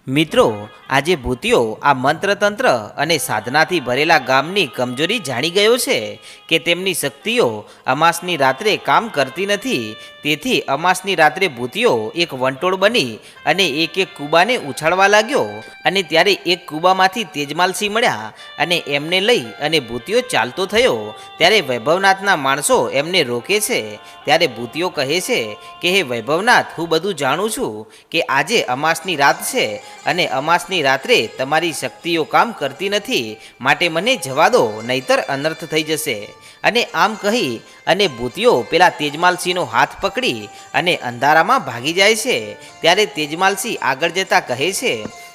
મિત્રો, આજે ભૂતિયો આ મંત્રતંત્ર અને સાધનાથી ભરેલા ગામની કમજોરી જાણી ગયો છે કે તેમની શક્તિઓ અમાસની રાત્રે કામ કરતી નથી. તેથી અમાસની રાત્રે ભૂતિયો એક વંટોળ બની અને એક કૂબાને ઉછાળવા લાગ્યો. અને ત્યારે એક કૂબામાંથી તેજમાલસિંહ મળ્યા અને એમને લઈ અને ભૂતિયો ચાલતો થયો. ત્યારે વૈભવનાથના માણસો એમને રોકે છે. ત્યારે ભૂતિયો કહે છે કે હે વૈભવનાથ, હું બધું જાણું છું કે આજે અમાસની રાત છે અને અમાસની રાત્રે તમારી શક્તિઓ કામ કરતી નથી, માટે મને જવા દો, નહીતર અનર્થ થઈ જશે. અને આમ કહી અને ભૂતિયો પેલા તેજમાલસિંહનો હાથ પકડી અને અંધારામાં ભાગી જાય છે. ત્યારે તેજમાલસિંહ આગળ જતા કહે છે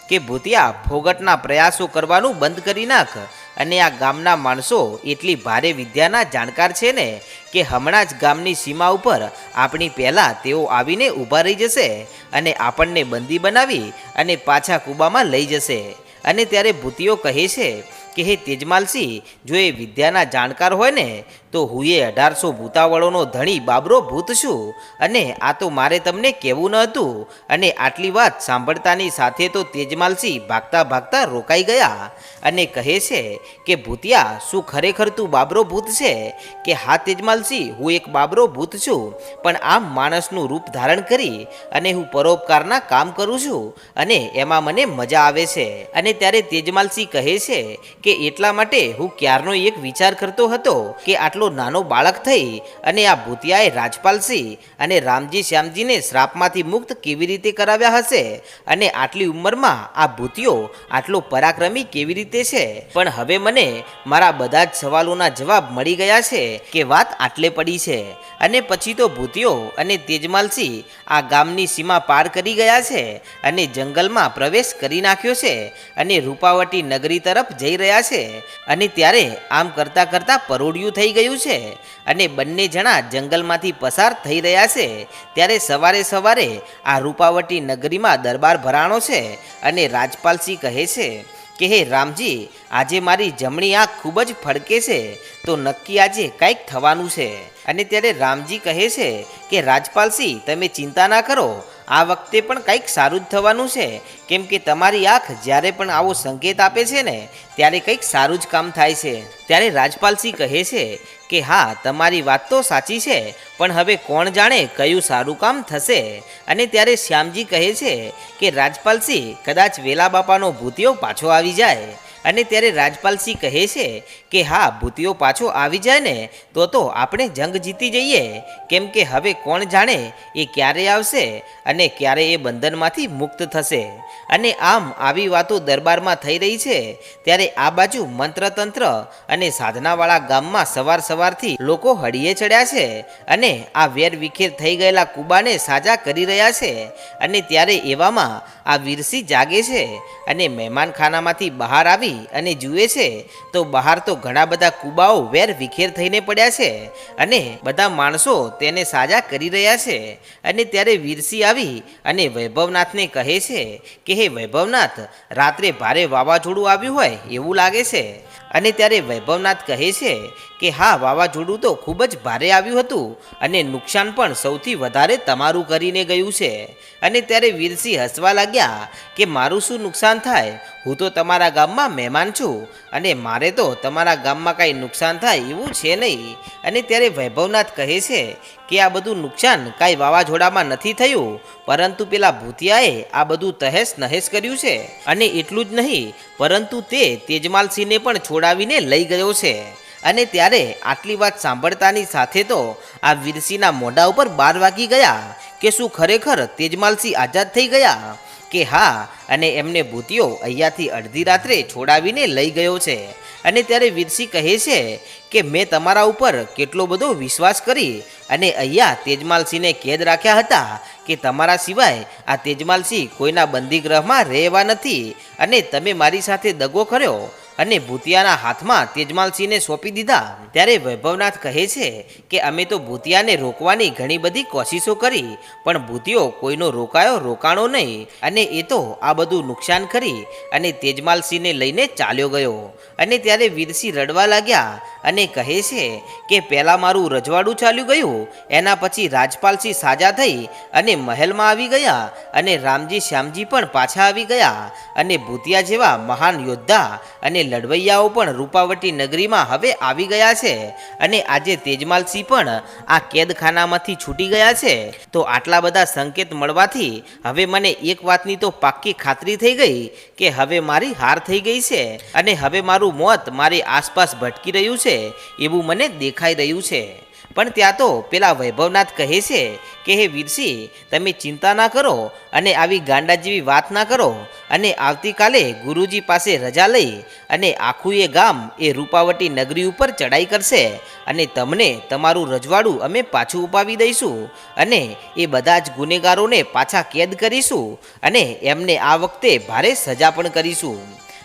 કે ભૂતિયા, ફોગટના પ્રયાસો કરવાનું બંધ કરી નાખ. અને આ ગામના માણસો એટલી ભારે વિદ્યાના જાણકાર છે ને કે હમણાં જ ગામની સીમા ઉપર આપણી પહેલાં તેઓ આવીને ઊભા રહી જશે અને આપણને બંદી બનાવી અને પાછા કૂબામાં લઈ જશે. અને ત્યારે ભૂતિયો કહે છે કે હે તેજમાલસિંહ, જો એ વિદ્યાના જાણકાર હોય ને તો હું એ 1800 ભૂતાવળોનો ધણી બાબરો ભૂત છું. અને આ તો મારે તમને કહેવું ન હતું. અને આટલી વાત સાંભળતાની સાથે તો તેજમાલસિંહ ભાગતા ભાગતા રોકાઈ ગયા અને કહે છે કે ભૂતિયા, શું ખરેખર તું બાબરો ભૂત છે? કે હા તેજમાલસિંહ, હું એક બાબરો ભૂત છું, પણ આમ માણસનું રૂપ ધારણ કરી અને હું પરોપકારના કામ કરું છું અને એમાં મને મજા આવે છે. અને ત્યારે તેજમાલસિંહ કહે છે કે એટલા માટે હું ક્યારનો એક વિચાર કરતો હતો કે આટલો નાનો બાળક થઈ અને આ ભૂતિયાએ રાજપાલસિંહ અને રામજી શ્યામજીને શ્રાપમાંથી મુક્ત કેવી રીતે કરાવ્યા હશે, અને આટલી ઉંમરમાં આ ભૂતિયો આટલો પરાક્રમી કેવી રીતે છે. પણ હવે મને મારા બધા જ સવાલોના જવાબ મળી ગયા છે કે વાત આટલે પડી છે. અને પછી તો ભૂતિયો અને તેજમાલસિંહ આ ગામની સીમા પાર કરી ગયા છે અને જંગલમાં પ્રવેશ કરી નાખ્યો છે અને રૂપાવટી નગરી તરફ જઈ રહ્યા છે. અને ત્યારે આમ કરતાં કરતાં પરોઢિયું થઈ ગયું છે અને બંને જણા જંગલમાંથી પસાર થઈ રહ્યા છે. ત્યારે સવારે સવારે આ રૂપાવટી નગરીમાં દરબાર ભરાણો છે અને રાજપાલસિંહ કહે છે કે હે રામજી, આજે મારી જમણી આંખ ખૂબ જ ફડકે છે, તો નક્કી આજે કંઈક થવાનું છે. અને ત્યારે રામજી કહે છે કે રાજપાલસિંહ, તમે ચિંતા ના કરો, આ વખતે પણ કંઈક સારું જ થવાનું છે, કેમ કે તમારી આંખ જ્યારે પણ આવો સંકેત આપે છે ને ત્યારે કંઈક સારું જ કામ થાય છે. ત્યારે રાજપાલસિંહ કહે છે કે હા, તમારી વાત તો સાચી છે, પણ હવે કોણ જાણે કયું સારું કામ થશે. અને ત્યારે શ્યામજી કહે છે કે રાજપાલસિંહ, કદાચ વેલા બાપાનો ભૂતિયો પાછો આવી જાય. અને ત્યારે રાજપાલસિંહ કહે છે કે હા, ભૂતિયો પાછો આવી જાય ને તો આપણે જંગ જીતી જઈએ, કેમ કે હવે કોણ જાણે એ ક્યારે આવશે અને ક્યારે એ બંધનમાંથી મુક્ત થશે. અને આમ આવી વાતો દરબારમાં થઈ રહી છે. ત્યારે આ બાજુ મંત્રતંત્ર અને સાધનાવાળા ગામમાં સવારથી લોકો હળીએ ચડ્યા છે અને આ વેર વિખેર થઈ ગયેલા કૂબાને સાજા કરી રહ્યા છે. અને ત્યારે એવામાં આ વીરસિંહ જાગે છે અને મહેમાનખાનામાંથી બહાર આવી અને જુએ છે તો બહાર તો ઘણા બધા કૂબાઓ વેર વિખેર થઈને પડ્યા છે અને બધા માણસો તેને સાજા કરી રહ્યા છે. અને ત્યારે વીરસિંહ આવી અને વૈભવનાથને કહે છે કે હે વૈભવનાથ, રાત્રે ભારે વાવાઝોડું આવ્યું હોય એવું લાગે છે. અને ત્યારે વૈભવનાથ કહે છે કે હા, વાવાઝોડું તો ખૂબ જ ભારે આવ્યું હતું અને નુકસાન પણ સૌથી વધારે તમારું કરીને ગયું છે. અને ત્યારે વીરસિંહ હસવા લાગ્યા કે મારું શું નુકસાન થાય, હું તો તમારા ગામમાં મહેમાન છું અને મારે તો તમારા ગામમાં કાંઈ નુકસાન થાય એવું છે નહીં. અને ત્યારે વૈભવનાથ કહે છે કે આ બધું નુકસાન કાંઈ વાવાઝોડામાં નથી થયું, પરંતુ પેલા ભૂતિયાએ આ બધું તહેસ નહેસ કર્યું છે. અને એટલું જ નહીં, પરંતુ તે તેજમાલસિંહને પણ છોડાવીને લઈ ગયો છે. અને ત્યારે આટલી વાત સાંભળતાની સાથે તો આ વીરસિંહના મોઢા ઉપર 12 વાગી ગયા કે શું ખરેખર તેજમાલસિંહ આઝાદ થઈ ગયા કે હા, અને એમને ભૂતિયો અહીંયાથી અડધી રાત્રે છોડાવીને લઈ ગયો છે. અને ત્યારે વીરસિંહ કહે છે કે મેં તમારા ઉપર કેટલો બધો વિશ્વાસ કરી અને અહીંયા તેજમાલસિંહને કેદ રાખ્યા હતા કે તમારા સિવાય આ તેજમાલસિંહ કોઈના બંદીગ્રહમાં રહેવા નથી, અને તમે મારી સાથે દગો કર્યો અને ભૂતિયાના હાથમાં તેજમાલસિંહને સોંપી દીધા. ત્યારે વૈભવનાથ કહે છે કે અમે તો ભૂતિયાને રોકવાની ઘણી બધી કોશિશો કરી, પણ ભૂતિયો કોઈનો રોકાણો નહીં, અને એ તો આ બધું નુકસાન કરી અને તેજમાલસિંહને લઈને ચાલ્યો ગયો. અને ત્યારે વીરસિંહ રડવા લાગ્યા અને કહે છે કે પહેલાં મારું રજવાડું ચાલ્યું ગયું, એના પછી રાજપાલસિંહ સાજા થઈ અને મહેલમાં આવી ગયા, અને રામજી શ્યામજી પણ પાછા આવી ગયા, અને ભૂતિયા જેવા મહાન યોદ્ધા અને લડવૈયાઓ પણ રૂપાવટી નગરીમાં હવે આવી ગયા છે, અને આજે તેજમાલસિંહ પણ આ કેદખાનામાંથી છૂટી ગયા છે. તો આટલા બધા સંકેત મળવાથી હવે મને એક વાતની તો પાક્કી ખાતરી થઈ ગઈ કે હવે મારી હાર થઈ ગઈ છે, અને હવે મારું મોત મારી આસપાસ ભટકી રહ્યું છે એવું મને દેખાઈ રહ્યું છે. પણ ત્યાં તો પેલા વૈભવનાથ કહે છે કે હે વીરસિંહ, તમે ચિંતા ના કરો અને આવી ગાંડા જેવી વાત ના કરો, અને આવતીકાલે ગુરુજી પાસે રજા લઈ અને આખું એ ગામ એ રૂપાવટી નગરી ઉપર ચડાઈ કરશે, અને તમને તમારું રજવાડું અમે પાછું અપાવી દઈશું, અને એ બધા જ ગુનેગારોને પાછા કેદ કરીશું, અને એમને આ વખતે ભારે સજા પણ કરીશું.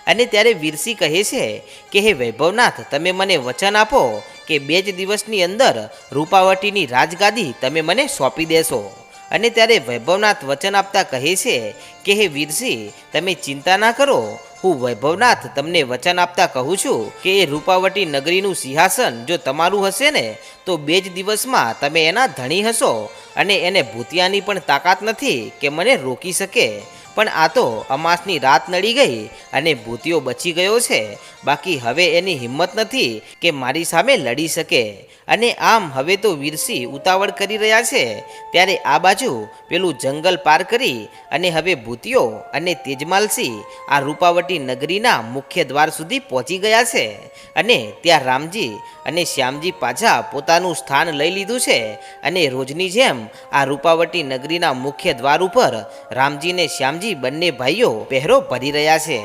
અને ત્યારે વીરસિંહ કહે છે કે હે વૈભવનાથ, તમે મને વચન આપો કે 2 જ દિવસની અંદર રૂપાવટીની રાજગાદી તમે મને સોંપી દેશો. અને ત્યારે વૈભવનાથ વચન આપતા કહે છે કે હે વીરસિંહ, તમે ચિંતા ના કરો, હું વૈભવનાથ તમને વચન આપતા કહું છું કે એ રૂપાવટી નગરીનું સિંહાસન જો તમારું હશે ને, તો 2 જ દિવસમાં તમે એના ધણી હશો, અને એને ભૂતિયાની પણ તાકાત નથી કે મને રોકી શકે. પણ આ તો અમાસની રાત નડી ગઈ અને ભૂતિયો બચી ગયો છે, બાકી હવે એની હિંમત નથી કે મારી સામે લડી શકે. અને આમ હવે તો વીરસિંહ ઉતાવળ કરી રહ્યા છે. ત્યારે આ બાજુ પેલું જંગલ પાર કરી અને હવે ભૂતિયો અને તેજમાલસિંહ આ રૂપાવટી નગરીના મુખ્ય દ્વાર સુધી પહોંચી ગયા છે. અને ત્યાં રામજી અને શ્યામજી પાછા પોતાનું સ્થાન લઈ લીધું છે, અને રોજની જેમ આ રૂપાવટી નગરીના મુખ્ય દ્વાર ઉપર રામજી ને શ્યામજી બંને ભાઈઓ પહેરો ભરી રહ્યા છે.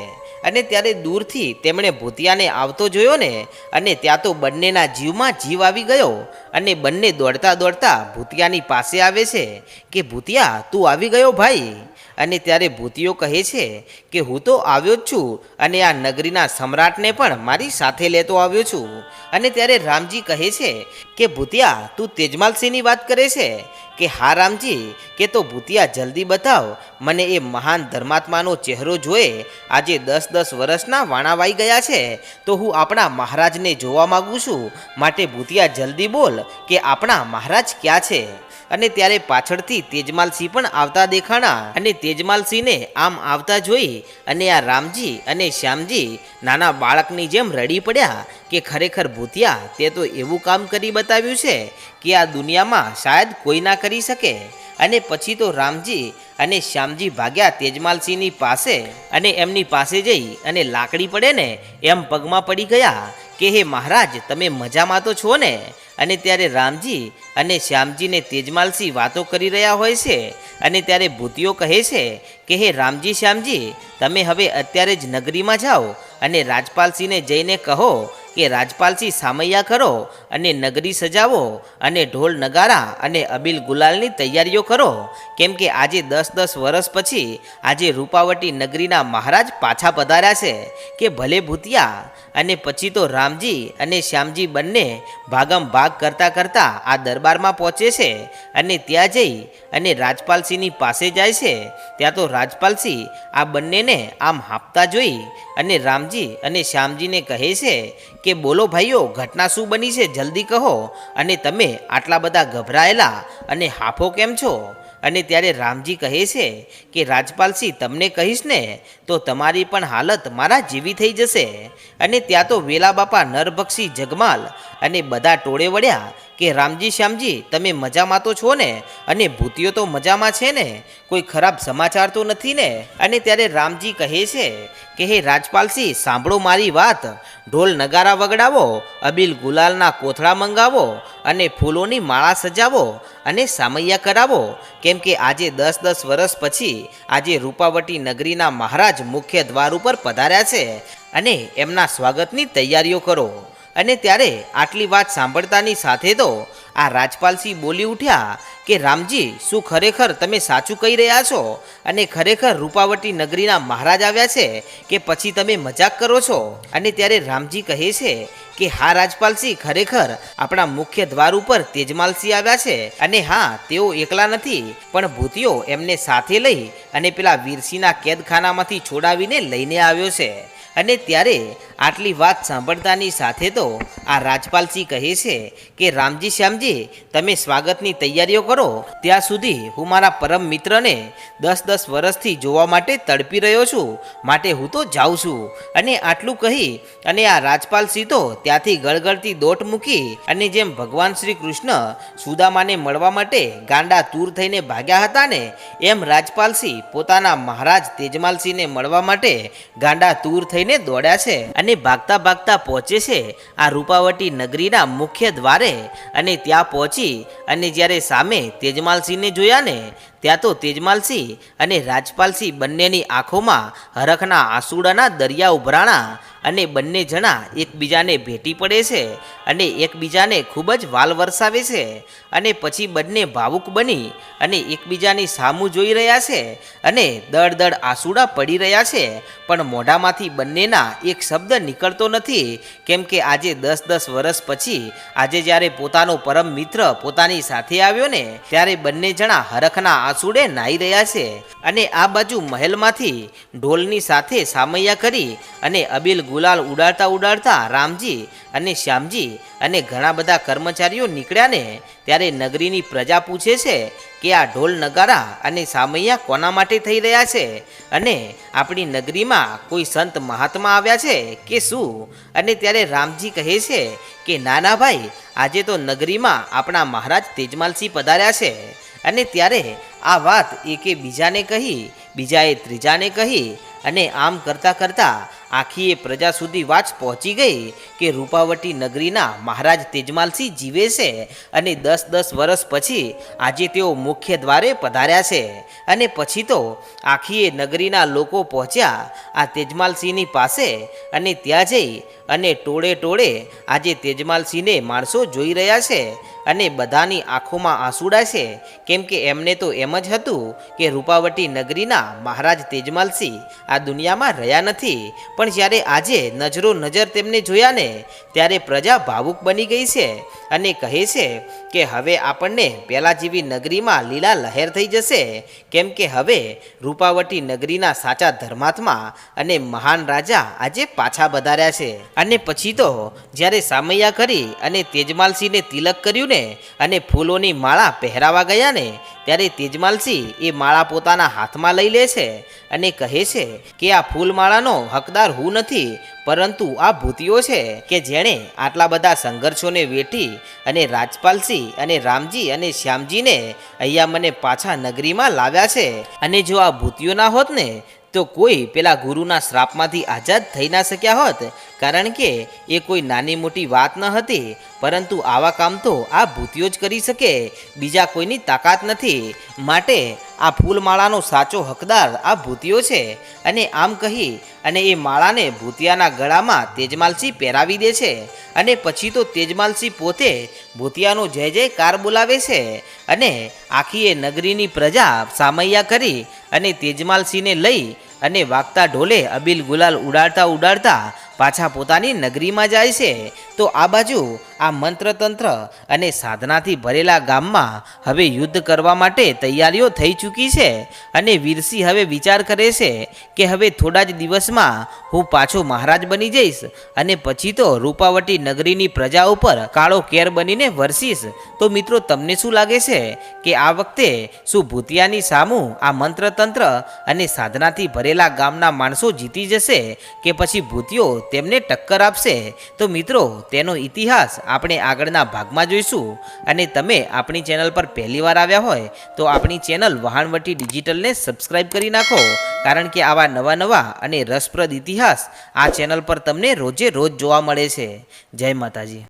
અને ત્યારે દૂરથી તેમણે ભૂતિયાને આવતો જોયો ને, અને ત્યાં તો બંનેના જીવમાં જીવ આવી ગયો, અને બંને દોડતા દોડતા ભૂતિયાની પાસે આવે છે કે ભૂતિયા, તું આવી ગયો ભાઈ. અને ત્યારે ભૂતિયો કહે છે કે હું તો આવ્યો જ છું, અને આ નગરીના સમ્રાટને પણ મારી સાથે લેતો આવ્યો છું. અને ત્યારે રામજી કહે છે કે ભૂતિયા, તું તેજમાલસિંહની વાત કરે છે? કે હા રામજી, કે તો ભૂતિયા જલ્દી બતાવ, મને એ મહાન ધર્માત્માનો ચહેરો જોઈ આજે 10-10 વર્ષના વાણાવાઈ ગયા છે, તો હું આપણા મહારાજને જોવા માગું છું, માટે ભૂતિયા જલ્દી બોલ કે આપણા મહારાજ ક્યાં છે. અને ત્યારે પાછળથી તેજમાલસિંહ પણ આવતા દેખાણા, અને તેજમાલસિંહને આમ આવતા જોઈ અને આ રામજી અને શ્યામજી નાના બાળકની જેમ રડી પડ્યા કે ખરેખર ભૂતિયા, તે તો એવું કામ કરી બતાવ્યું છે કે આ દુનિયામાં શાયદ કોઈ ના કરી શકે. અને પછી તો રામજી અને શ્યામજી ભાગ્યા તેજમાલસિંહની પાસે, અને એમની પાસે જઈ અને લાકડી પડે ને એમ પગમાં પડી ગયા કે હે મહારાજ, તમે મજામાં તો છો ને? અને ત્યારે રામજી અને શ્યામજીને તેજમાલસિંહ વાતો કરી રહ્યા હોય છે. અને ત્યારે ભૂતિયો કહે છે કે હે રામજી શ્યામજી, તમે હવે અત્યારે જ નગરીમાં જાઓ અને રાજપાલસિંહને જઈને કહો કે રાજપાલસિંહ સામૈયા કરો અને નગરી સજાવો, અને ઢોલ નગારા અને અબીલ ગુલાલની તૈયારીઓ કરો, કેમ કે આજે 10-10 વર્ષ પછી આજે રૂપાવટી નગરીના મહારાજ પાછા પધાર્યા છે. કે ભલે ભૂતિયા. અને પછી તો રામજી અને શ્યામજી બંને ભાગમ ભાગ કરતા કરતા આ દરબારમાં પહોંચે છે, અને ત્યાં જઈ અને રાજપાલસિંહની પાસે જાય છે. ત્યાં તો રાજપાલસિંહ આ બંનેને આમ હાંફતા જોઈ અને રામજી અને શ્યામજીને કહે છે કે બોલો ભાઈઓ, ઘટના શું બની છે, જલ્દી કહો, અને તમે આટલા બધા ગભરાયેલા અને હાફો કેમ છો? અને ત્યારે રામજી કહે છે કે રાજપાલસિંહ, તમને કહીશ ને તો તમારી પણ હાલત મારા જેવી થઈ જશે. અને ત્યાં તો વેલા બાપા નરભક્ષી જગમાલ અને બધા ટોળે વળ્યા કે રામજી શ્યામજી, તમે મજામાં તો છો ને? અને ભૂતિયો તો મજામાં છે ને? કોઈ ખરાબ સમાચાર તો નથી ને? અને ત્યારે રામજી કહે છે કે હે રાજપાલસિંહ, સાંભળો મારી વાત, ઢોલ નગારા વગડાવો, અબીલ ગુલાલના કોથળા મંગાવો, અને ફૂલોની માળા સજાવો, અને સામૈયા કરાવો, કેમ કે આજે 10-10 વર્ષ પછી આજે રૂપાવટી નગરીના મહારાજ મુખ્ય દ્વાર ઉપર પધાર્યા છે, અને એમના સ્વાગતની તૈયારીઓ કરો. અને ત્યારે આટલી વાત સાંભળતાની સાથે તો આ રાજપાલસિંહ બોલી ઉઠ્યા કે રામજી, શું ખરેખર તમે સાચું કહી રહ્યા છો અને ખરેખર રૂપાવટી નગરીના મહારાજ આવ્યા છે કે પછી તમે મજાક કરો છો? અને ત્યારે રામજી કહે છે કે હા રાજપાલસિંહ, ખરેખર આપણા મુખ્ય દ્વાર ઉપર તેજમાલસિંહ આવ્યા છે અને હા, તેઓ એકલા નથી પણ ભૂતિયો એમને સાથે લઈ અને પેલા વીરસિંહના કેદખાનામાંથી છોડાવીને લઈને આવ્યો છે. અને ત્યારે આટલી વાત સાંભળતાની સાથે તો આ રાજપાલસિંહ કહે છે કે રામજી, શ્યામજી, તમે સ્વાગતની તૈયારીઓ કરો, ત્યાં સુધી હું મારા પરમ મિત્રને 10-10 વર્ષથી જોવા માટે તડપી રહ્યો છું, માટે હું તો જાઉં છું. અને આટલું કહી અને આ રાજપાલસિંહ તો ત્યાંથી ગળગળતી દોટ મૂકી અને જેમ ભગવાન શ્રી કૃષ્ણ સુદામાને મળવા માટે ગાંડા તૂર થઈને ભાગ્યા હતા ને, એમ રાજપાલસિંહ પોતાના મહારાજ તેજમાલસિંહને મળવા માટે ગાંડા તૂર થઈને દોડ્યા છે અને ભાગતા ભાગતા પહોંચે છે આ રૂપાવટી નગરીના મુખ્ય દ્વારે. અને ત્યાં પહોંચી અને જ્યારે સામે તેજમાલસિંહને જોયા ને, ત્યાં તો તેજમાલસિંહ અને રાજપાલસિંહ બંનેની આંખોમાં હરખના આંસુડાના દરિયા ઉભરાણા અને બંને જણા એકબીજાને ભેટી પડે છે અને એકબીજાને ખૂબ જ વાલ વરસાવે છે. અને પછી બંને ભાવુક બની અને એકબીજાની સામું જોઈ રહ્યા છે અને દળ આંસુડા પડી રહ્યા છે, પણ મોઢામાંથી બંનેના એક શબ્દ નીકળતો નથી, કેમ કે આજે 10-10 વર્ષ પછી આજે જ્યારે પોતાનો પરમ મિત્ર પોતાની સાથે આવ્યો ને, ત્યારે બંને જણા હરખના આંસુડે નાહી રહ્યા છે. અને આ બાજુ મહેલમાંથી ઢોલની સાથે સામૈયા કરી અને અબીલ ગુલાલ ઉડાડતા રામજી અને શ્યામજી અને ઘણા બધા કર્મચારીઓ નીકળ્યા ને, ત્યારે નગરીની પ્રજા પૂછે છે કે આ ઢોલ નગારા અને સામૈયા કોના માટે થઈ રહ્યા છે અને આપણી નગરીમાં કોઈ સંત મહાત્મા આવ્યા છે કે શું? અને ત્યારે રામજી કહે છે કે ના ભાઈ, આજે તો નગરીમાં આપણા મહારાજ તેજમાલસિંહ પધાર્યા છે. અને ત્યારે આ વાત એકે બીજાને કહી, બીજાએ ત્રીજાને કહી અને આમ કરતાં કરતાં આખી એ પ્રજા સુધી વાત પહોંચી ગઈ કે રૂપાવટી નગરીના મહારાજ તેજમાલસિંહ જીવે છે અને 10-10 વર્ષ પછી આજે તેઓ મુખ્ય દ્વારે પધાર્યા છે. અને પછી તો આખી એ નગરીના લોકો પહોંચ્યા આ તેજમાલસિંહની પાસે અને ત્યાં જઈ અને ટોળે આજે તેજમાલસિંહને માણસો જોઈ રહ્યા છે અને બધાની આંખોમાં આંસુડા છે, કેમ કે એમને તો એમ જ હતું કે રૂપાવટી નગરીના મહારાજ તેજમાલસિંહ આ દુનિયામાં રહ્યા નથી, પણ જ્યારે આજે નજરો નજર તેમને જોયા ને, ત્યારે પ્રજા ભાવુક બની ગઈ છે અને કહે છે કે હવે આપણને પહેલા જેવી નગરીમાં લીલા લહેર થઈ જશે, કેમ કે હવે રૂપાવટી નગરીના સાચા ધર્માત્મા અને મહાન રાજા આજે પાછા પધાર્યા છે. અને પછી તો જ્યારે સામૈયા કરી અને તેજમાલસિંહને તિલક કર્યું ને અને ફૂલોની માળા પહેરાવા ગયા ને, ત્યારે તેજમાલસિંહ એ માળા પોતાના હાથમાં લઈ લે છે અને કહે છે કે આ ફૂલમાળાનો હકદાર હું નથી, પરંતુ આ ભૂતિયો છે કે જેણે આટલા બધા સંઘર્ષોને વેઠી અને રાજપાલસિંહ અને રામજી અને શ્યામજીને અહીંયા મને પાછા નગરીમાં લાવ્યા છે. અને જો આ ભૂતિયો ના હોત ને, તો કોઈ પેલા ગુરુના શ્રાપમાંથી આઝાદ થઈ ના શક્યા હોત, કારણ કે એ કોઈ નાની મોટી વાત ન હતી, પરંતુ આવા કામ તો આ ભૂતિયો જ કરી શકે, બીજા કોઈની તાકાત નથી. માટે આ ફૂલમાળાનો સાચો હકદાર આ ભૂતિયો છે. અને આમ કહી અને એ માળાને ભૂતિયાના ગળામાં તેજમાલસિંહ પહેરાવી દે છે. અને પછી તો તેજમાલસિંહ પોતે ભૂતિયાનો જય જયકાર બોલાવે છે અને આખી એ નગરીની પ્રજા સામૈયા કરી અને તેજમાલસિંહને લઈ અને વાગતા ઢોલે અબીલ ગુલાલ ઉડાડતા પાછા પોતાની નગરીમાં જાય છે. તો આ બાજુ આ મંત્રતંત્ર અને સાધનાથી ભરેલા ગામમાં હવે યુદ્ધ કરવા માટે તૈયારીઓ થઈ ચૂકી છે અને વીરસિંહ હવે વિચાર કરે છે કે હવે થોડા જ દિવસમાં હું પાછો મહારાજ બની જઈશ અને પછી તો રૂપાવટી નગરીની પ્રજા ઉપર કાળો કેર બનીને વરસીશ. તો મિત્રો, તમને શું લાગે છે કે આ વખતે શું ભૂતિયાની સામું આ મંત્રતંત્ર અને સાધનાથી ભરેલા ગામના માણસો જીતી જશે કે પછી ભૂતિયો તેમને ટક્કર આપશે? તો મિત્રો, તેનો ઇતિહાસ આપણે આગળના ભાગમાં જોઈશું. અને તમે આપણી ચેનલ પર પહેલીવાર આવ્યા હોય તો આપણી ચેનલ વહાણવટી ડિજિટલને સબસ્ક્રાઈબ કરી નાખો, કારણ કે આવા નવા અને રસપ્રદ ઇતિહાસ આ ચેનલ પર તમને રોજે રોજ જોવા મળે છે. જય માતાજી.